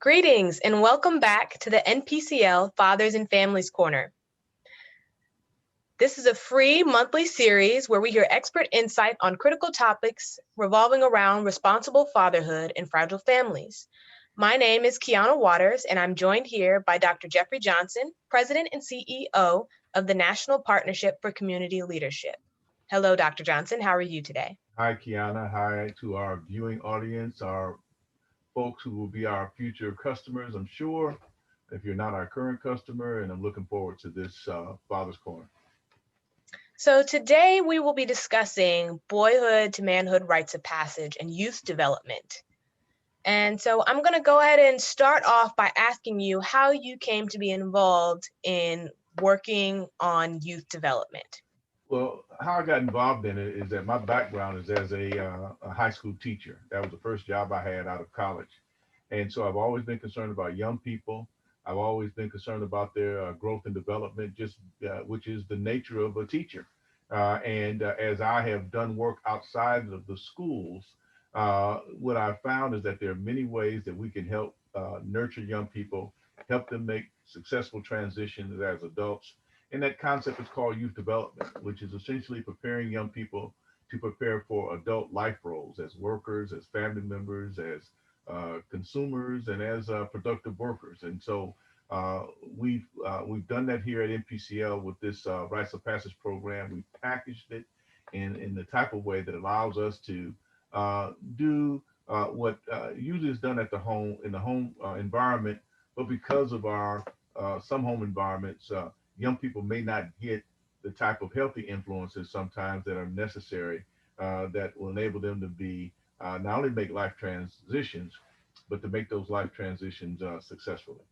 Greetings and welcome back to the NPCL Fathers and Families Corner. This is a free monthly series where we hear expert insight on critical topics revolving around responsible fatherhood and fragile families. My name is Kiana Waters, and I'm joined here by Dr. Jeffrey Johnson, President and CEO of the National Partnership for Community Leadership. Hello, Dr. Johnson. How are you today? Hi, Kiana. Hi to our viewing audience, our folks who will be our future customers, I'm sure, if you're not our current customer, and I'm looking forward to this Father's Corner. So today we will be discussing boyhood to manhood rites of passage and youth development. And so I'm going to go ahead and start off by asking you how you came to be involved in working on youth development. Well, how I got involved in it is that my background is as a high school teacher. That was the first job I had out of college. And so I've always been concerned about young people. I've always been concerned about their growth and development, just which is the nature of a teacher. And as I have done work outside of the schools, what I've found is that there are many ways that we can help nurture young people, help them make successful transitions as adults. And that concept is called youth development, which is essentially preparing young people to prepare for adult life roles as workers, as family members, as consumers, and as productive workers. And so we've done that here at NPCL with this Rites of Passage program. We've packaged it in the type of way that allows us to do what usually is done at the home in the home environment, but because of our some home environments, young people may not get the type of healthy influences sometimes that are necessary that will enable them to be not only make life transitions, but to make those life transitions successfully.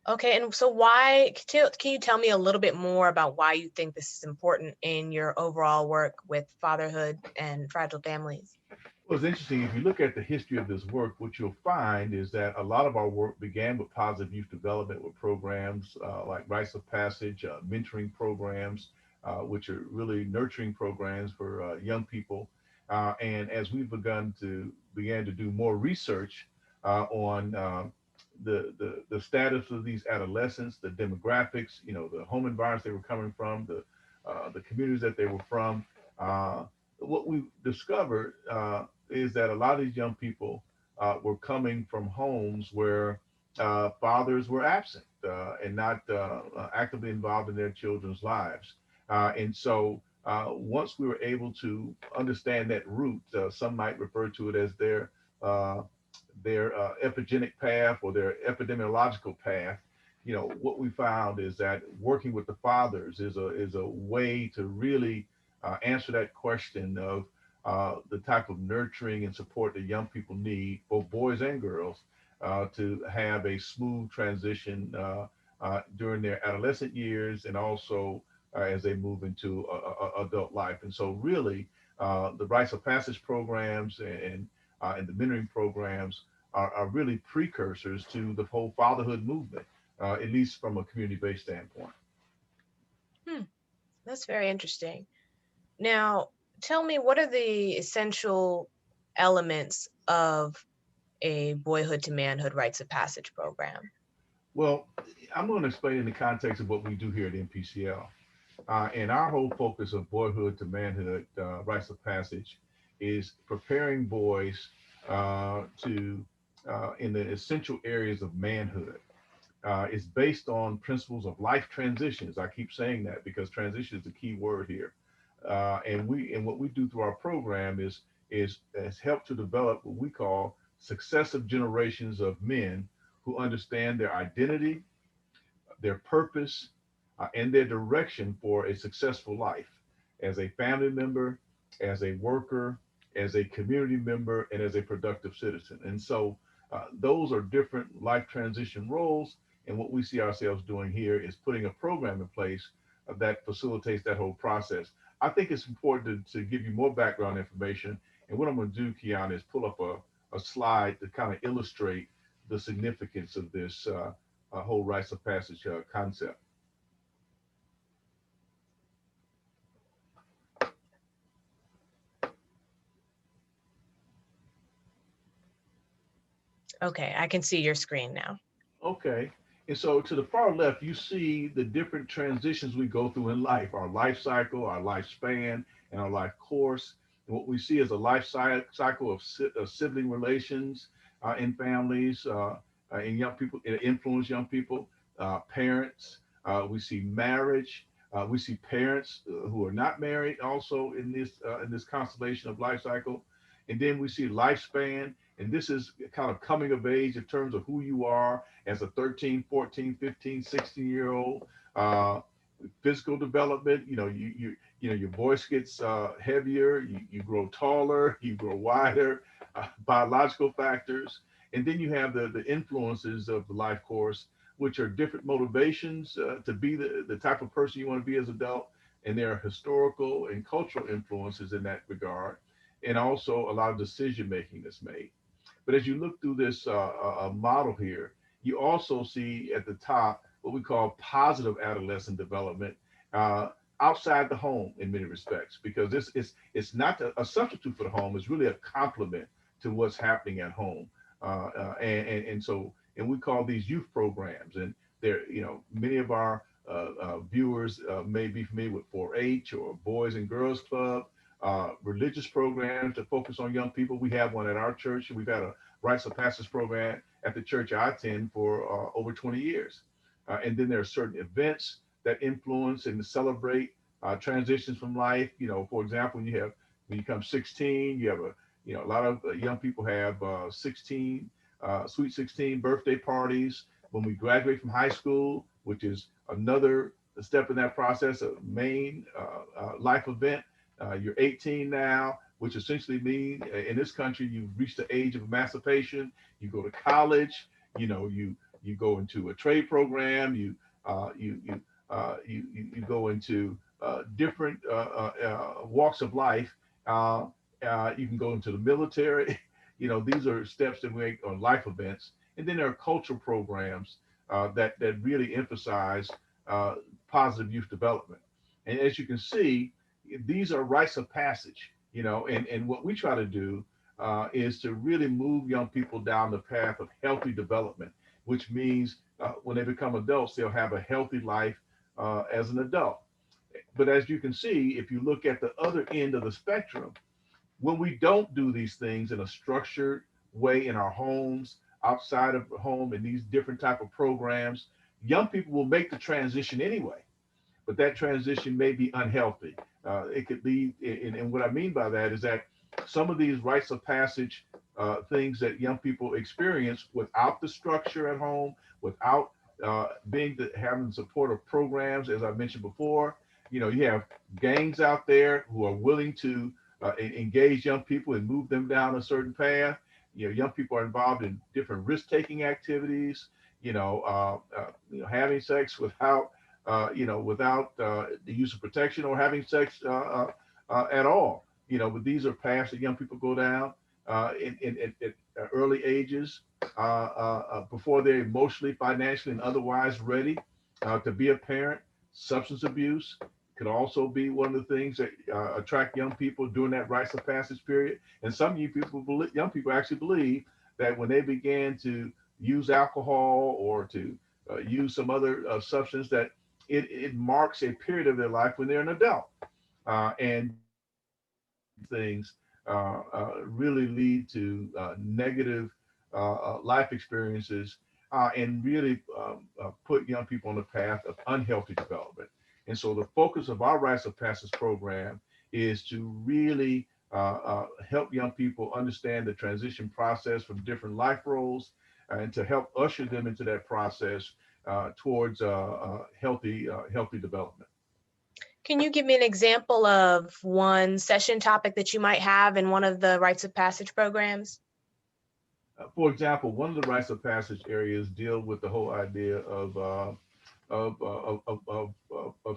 Okay, and so can you tell me a little bit more about why you think this is important in your overall work with fatherhood and fragile families? Well, it's interesting. If you look at the history of this work, what you'll find is that a lot of our work began with positive youth development with programs like Rites of Passage, mentoring programs, which are really nurturing programs for young people. And as we've began to do more research on the status of these adolescents, the demographics, the home environments they were coming from, the communities that they were from. What we discovered is that a lot of these young people were coming from homes where fathers were absent and not actively involved in their children's lives. And so once we were able to understand that root, some might refer to it as uh, their epigenic path or their epidemiological path. What we found is that working with the fathers is a way to really answer that question of the type of nurturing and support that young people need, both boys and girls, to have a smooth transition during their adolescent years and also as they move into adult life. And so, really, the rites of passage programs and the mentoring programs are really precursors to the whole fatherhood movement, at least from a community-based standpoint. Hmm, that's very interesting. Now, tell me, what are the essential elements of a boyhood to manhood rites of passage program? Well, I'm going to explain in the context of what we do here at NPCL. And our whole focus of boyhood to manhood rites of passage is preparing boys to in the essential areas of manhood. It's based on principles of life transitions. I keep saying that because transition is the key word here. And what we do through our program is help to develop what we call successive generations of men who understand their identity, their purpose, and their direction for a successful life as a family member, as a worker, as a community member, and as a productive citizen. And so those are different life transition roles. And what we see ourselves doing here is putting a program in place that facilitates that whole process. I think it's important to give you more background information. And what I'm going to do, Kiana, is pull up a slide to kind of illustrate the significance of this whole rites of passage concept. Okay, I can see your screen now. Okay. And so to the far left, you see the different transitions we go through in life, our life cycle, our lifespan, and our life course. And what we see is a cycle of, of sibling relations in families, in young people, influence young people, parents. We see marriage. We see parents who are not married also in this constellation of life cycle. And then we see lifespan, and this is kind of coming of age in terms of who you are as a 13, 14, 15, 16-year old. Uh, Physical development, your voice gets heavier, you grow taller, you grow wider, biological factors. And then you have the influences of the life course, which are different motivations to be the type of person you want to be as an adult. And there are historical and cultural influences in that regard, and also a lot of decision making that's made. But as you look through this model here, you also see at the top what we call positive adolescent development uh, outside the home in many respects, because this is it's not a substitute for the home; it's really a complement to what's happening at home. And we call these youth programs, and there, many of our viewers may be familiar with 4-H or Boys and Girls Club, religious programs to focus on young people. We have one at our church. We've had a Rites of Passage program at the church I attend for over 20 years. And then there are certain events that influence and celebrate transitions from life. For example, when you come 16, you have a lot of young people have 16, sweet 16 birthday parties. When we graduate from high school, which is another step in that process, a main life event. You're 18 now, which essentially means in this country you've reached the age of emancipation. You go to college. You go into a trade program. You go into different walks of life. You can go into the military. These are steps that we make on life events. And then there are cultural programs that really emphasize uh, positive youth development. And as you can see, these are rites of passage, and what we try to do is to really move young people down the path of healthy development, which means when they become adults, they'll have a healthy life as an adult. But as you can see, if you look at the other end of the spectrum, when we don't do these things in a structured way in our homes, outside of the home, in these different type of programs, young people will make the transition anyway, but that transition may be unhealthy. It could be, and what I mean by that is that some of these rites of passage things that young people experience without the structure at home, without having supportive programs, as I mentioned before. You have gangs out there who are willing to engage young people and move them down a certain path. Young people are involved in different risk-taking activities. Having sex without the use of protection, or having sex at all. But these are paths that young people go down at early ages before they're emotionally, financially, and otherwise ready to be a parent. Substance abuse could also be one of the things that attract young people during that rites of passage period. And some young people actually believe that when they began to use alcohol or to use some other substance, that it marks a period of their life when they're an adult. And things really lead to negative life experiences and really put young people on the path of unhealthy development. And so the focus of our Rites of Passage program is to really help young people understand the transition process from different life roles and to help usher them into that process towards healthy development. Can you give me an example of one session topic that you might have in one of the rites of passage programs? For example, one of the rites of passage areas deal with the whole idea of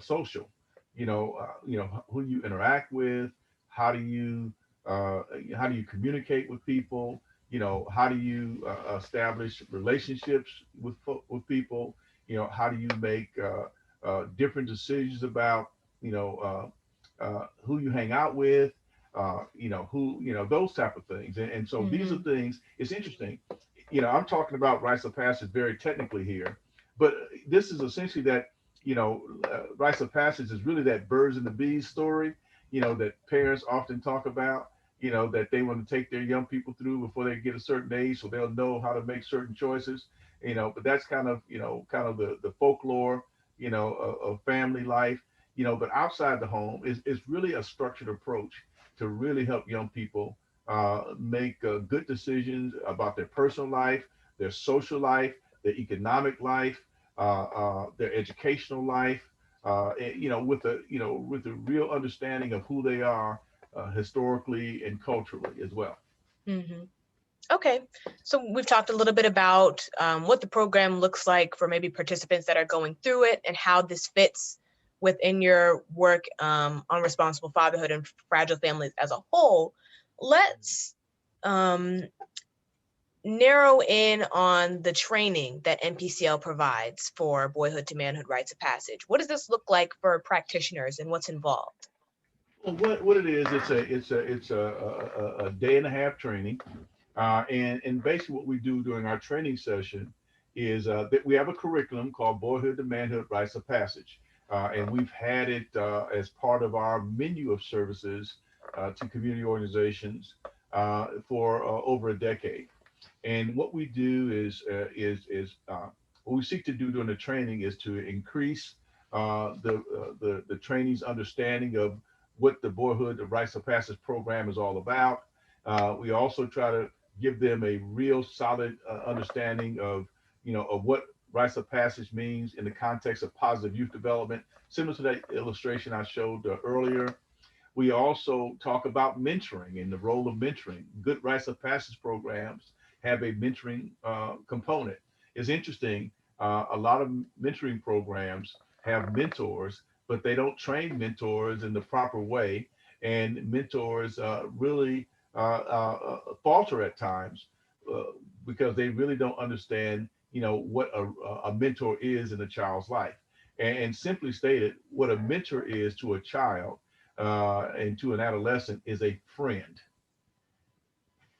social. Who you interact with, how do you how do you communicate with people? How do you establish relationships with people? How do you make different decisions about who you hang out with? Those type of things. And so these are Mm-hmm. things. It's interesting. I'm talking about rites of passage very technically here, but this is essentially that, rites of passage is really that birds and the bees story, that parents often talk about, that they want to take their young people through before they get a certain age so they'll know how to make certain choices, but that's kind of the folklore, of family life, but outside the home is really a structured approach to really help young people make good decisions about their personal life, their social life, their economic life, their educational life, with a real understanding of who they are historically and culturally as well. Hmm. Okay, so we've talked a little bit about what the program looks like for maybe participants that are going through it and how this fits within your work on responsible fatherhood and fragile families as a whole. Let's um, narrow in on the training that NPCL provides for Boyhood to Manhood Rites of Passage. What does this look like for practitioners and what's involved? Well, what it is, it's a day and a half training. And basically, what we do during our training session is that we have a curriculum called Boyhood to Manhood Rites of Passage. And we've had it as part of our menu of services to community organizations for over a decade. And what we do is what we seek to do during the training is to increase the trainees' understanding of what the Boyhood the Rites of Passage program is all about. We also try to give them a real solid understanding of what rites of passage means in the context of positive youth development, similar to that illustration I showed earlier. We also talk about mentoring and the role of mentoring. Good rites of passage programs have a mentoring component. It's interesting. A lot of mentoring programs have mentors, but they don't train mentors in the proper way, and mentors really falter at times uh, because they really don't understand, what a mentor is in a child's life. And simply stated, what a mentor is to a child and to an adolescent is a friend.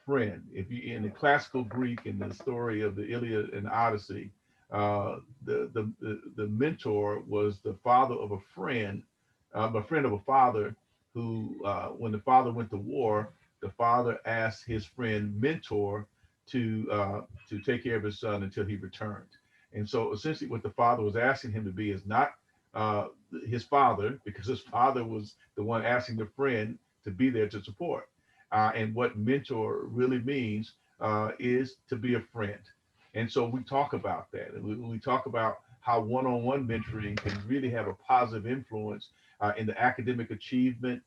Friend. If you in the classical Greek in the story of the Iliad and Odyssey, the mentor was the father of a friend of a father who, when the father went to war, the father asked his friend mentor to take care of his son until he returned. And so essentially, what the father was asking him to be is not uh, his father, because his father was the one asking the friend to be there to support. And what mentor really means is to be a friend. And so we talk about that. And we talk about how one-on-one mentoring can really have a positive influence in the academic achievement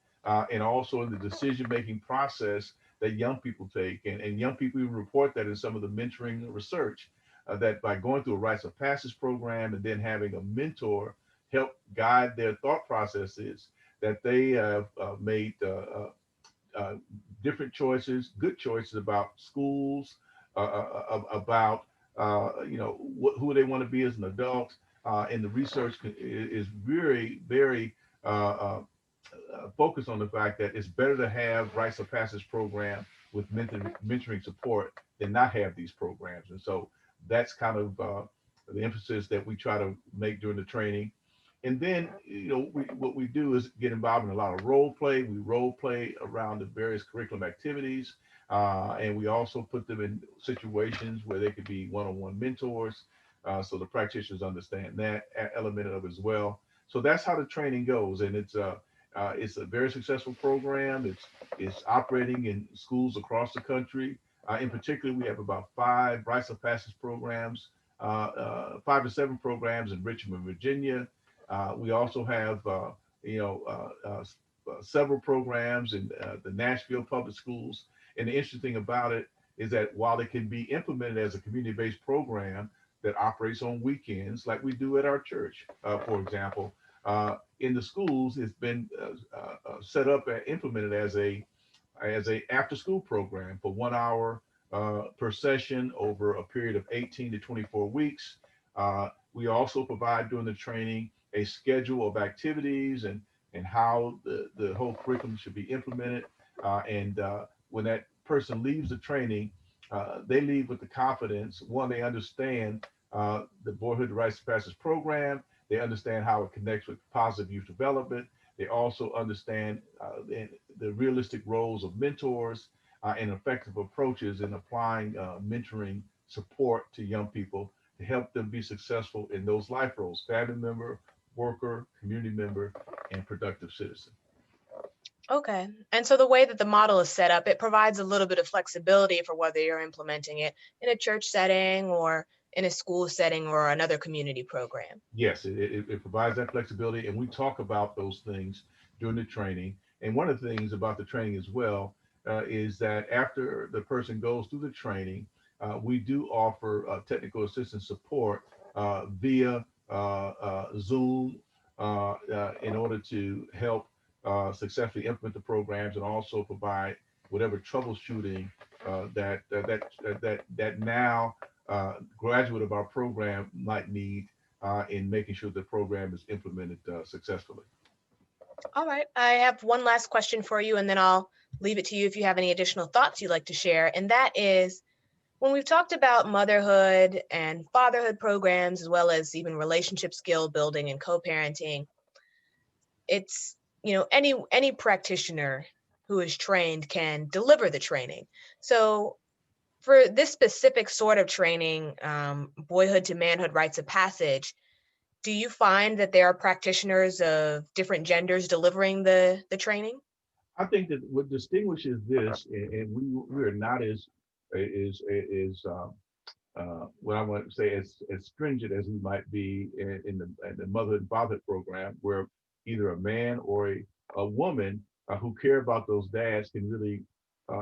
and also in the decision-making process that young people take. And young people even report that in some of the mentoring research, that by going through a rites of passage program and then having a mentor help guide their thought processes, that they have made uh, different choices, good choices about schools, about who they want to be as an adult. And the research is very, very focused on the fact that it's better to have rites of passage program with mentoring support than not have these programs. And so that's kind of the emphasis that we try to make during the training. And then, what we do is get involved in a lot of role play. We role play around the various curriculum activities. And we also put them in situations where they could be one-on-one mentors. So the practitioners understand that element of it as well. So that's how the training goes. And it's a very successful program. It's operating in schools across the country. In particular, we have about five rites of passage programs, 5 to 7 programs in Richmond, Virginia. We also have, you know, several programs in the Nashville public schools. And the interesting thing about it is that while it can be implemented as a community-based program that operates on weekends, like we do at our church, for example, in the schools, it's been set up and implemented as a after-school program for 1 hour per session over a period of 18 to 24 weeks. We also provide during the training a schedule of activities and how the whole curriculum should be implemented. And when that person leaves the training, they leave with the confidence. One, they understand the Boyhood to Rites of Passage program. They understand how it connects with positive youth development. They also understand the realistic roles of mentors and effective approaches in applying mentoring support to young people to help them be successful in those life roles: family member, worker, community member, and productive citizen. Okay. And so the way that the model is set up, it provides a little bit of flexibility for whether you're implementing it in a church setting or in a school setting or another community program. Yes, it provides that flexibility, and we talk about those things during the training. And one of the things about the training as well is that after the person goes through the training, we do offer technical assistance support via Zoom in order to help successfully implement the programs and also provide whatever troubleshooting that now graduate of our program might need in making sure the program is implemented successfully. All right. I have one last question for you, and then I'll leave it to you if you have any additional thoughts you'd like to share. And that is, when we've talked about motherhood and fatherhood programs, as well as even relationship skill building and co-parenting, it's, any practitioner who is trained can deliver the training. So for this specific sort of training, Boyhood to Manhood Rites of Passage, do you find that there are practitioners of different genders delivering the training? I think that what distinguishes this, and we are not as what I want to say as stringent as we might be in the motherhood and fatherhood program, where either a man or a woman who care about those dads can really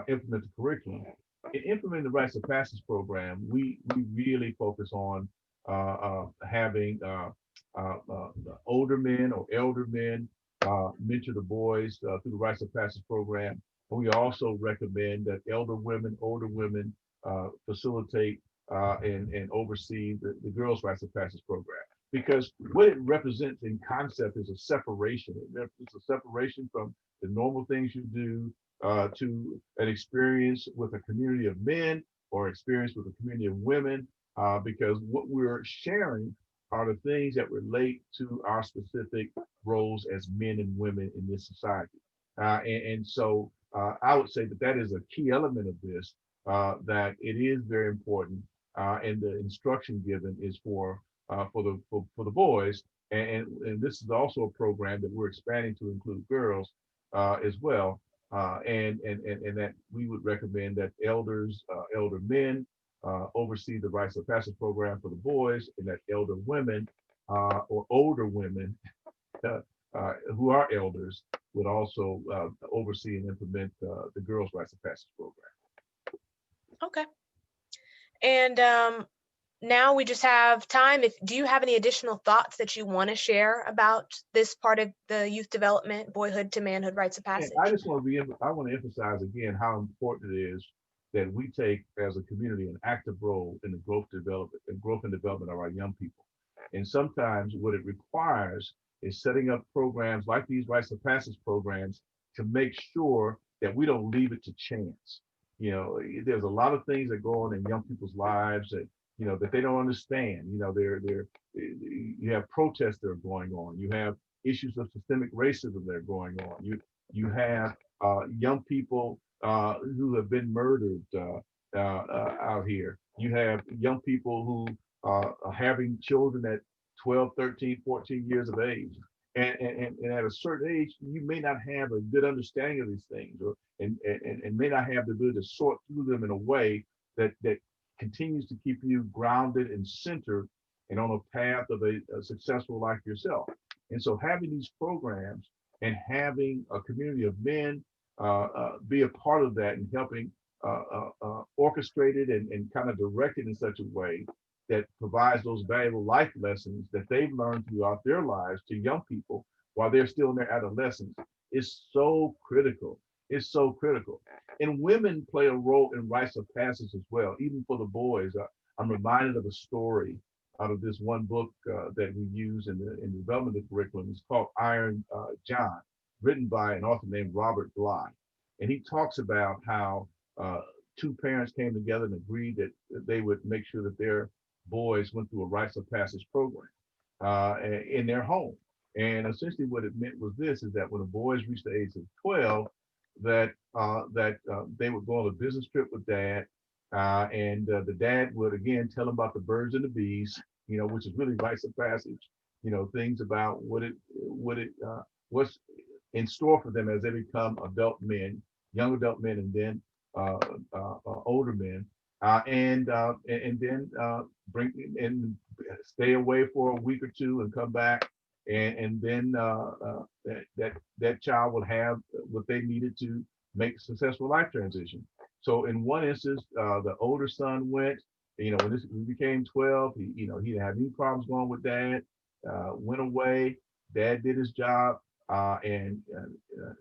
implement the curriculum. In implementing the Rites of Passage program, we really focus on having older men or elder men mentor the boys through the Rites of Passage program. And we also recommend that elder women, older women facilitate and oversee the Girls' Rites of Passage program. Because what it represents in concept is a separation. It's a separation from the normal things you do to an experience with a community of men or experience with a community of women. Because what we're sharing are the things that relate to our specific roles as men and women in this society. And so I would say that that is a key element of this, that it is very important, and the instruction given is for the boys, and this is also a program that we're expanding to include girls as well, and that we would recommend that elder men oversee the Rites of Passage program for the boys, and that elder women or older women uh, who are elders would also oversee and implement the Girls' Rites of Passage program. Okay. And now we just have time. If do you have any additional thoughts that you want to share about this part of the youth development, Boyhood to Manhood Rites of And I Passage? just want to I want to emphasize again how important it is that we take as a community an active role in the growth and development of our young people. And sometimes what it requires is setting up programs like these Rites of Passage programs to make sure that we don't leave it to chance. There's a lot of things that go on in young people's lives that that they don't understand. You have protests that are going on. You have issues of systemic racism that are going on. You have young people who have been murdered out here. You have young people who are having children at 12, 13, 14 years of age. And at a certain age, you may not have a good understanding of these things, and may not have the ability to sort through them in a way that continues to keep you grounded and centered and on a path of a successful life yourself. And so having these programs and having a community of men be a part of that and helping orchestrate it and kind of direct it in such a way that provides those valuable life lessons that they've learned throughout their lives to young people while they're still in their adolescence is so critical. It's so critical. And women play a role in rites of passage as well, even for the boys. I'm reminded of a story out of this one book that we use in the development of the curriculum. It's called Iron John, written by an author named Robert Bly. And he talks about how two parents came together and agreed that they would make sure that their boys went through a rites of passage program in their home. And essentially what it meant was this, is that when the boys reached the age of 12, that they would go on a business trip with dad, and the dad would again tell them about the birds and the bees, which is really rites of passage, things about what's in store for them as they become adult men, young adult men, and then uh, older men, and then bring and stay away for a week or two and come back, and then that child will have what they needed to make a successful life transition. So in one instance, the older son went. When he became 12, he didn't have any problems going with dad. Went away. Dad did his job, and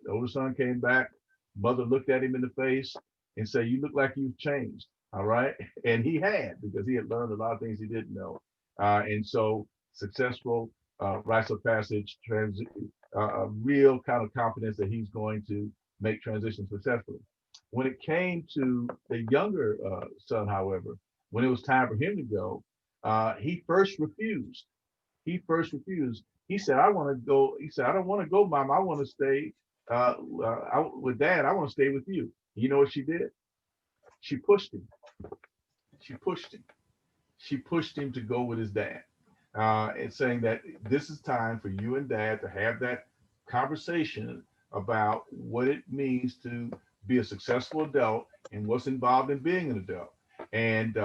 the older son came back. Mother looked at him in the face and said, "You look like you've changed." All right, and he had, because he had learned a lot of things he didn't know, and so successful rites of passage, a real kind of confidence that he's going to make transition successfully. When it came to the younger son, however, when it was time for him to go, he first refused. He first refused. He said, "I want to go." He said, "I don't want to go, Mom. I want to stay with Dad. I want to stay with you." You know what she did? She pushed him. She pushed him. She pushed him to go with his dad, and saying that this is time for you and Dad to have that conversation about what it means to be a successful adult and what's involved in being an adult. And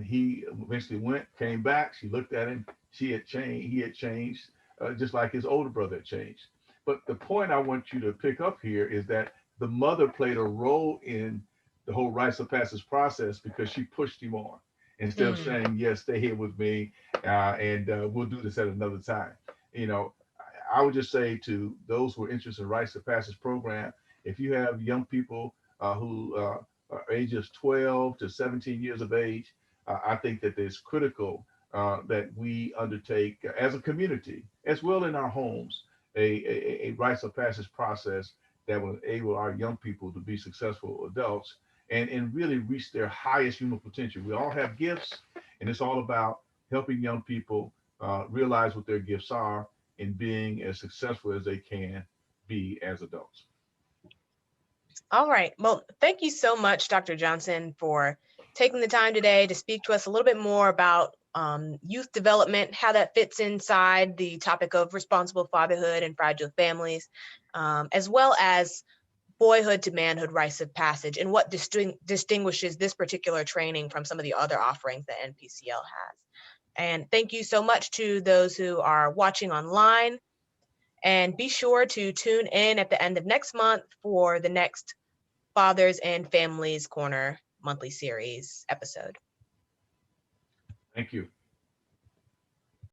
he eventually went, came back. She looked at him. She had changed. He had changed, just like his older brother had changed. But the point I want you to pick up here is that the mother played a role in the whole rites of passage process, because she pushed him on instead of saying, "Yes, stay here with me, and we'll do this at another time." You know, I would just say to those who are interested in rites of passage program, if you have young people who are ages 12 to 17 years of age, I think that it's critical that we undertake as a community, as well in our homes, a rites of passage process that will enable our young people to be successful adults and really reach their highest human potential. We all have gifts, and it's all about helping young people realize what their gifts are and being as successful as they can be as adults. All right. Well, thank you so much, Dr. Johnson, for taking the time today to speak to us a little bit more about youth development, how that fits inside the topic of responsible fatherhood and fragile families, as well as boyhood to manhood rites of passage, and what distinguishes this particular training from some of the other offerings that NPCL has. And thank you so much to those who are watching online. And be sure to tune in at the end of next month for the next Fathers and Families Corner monthly series episode. Thank you.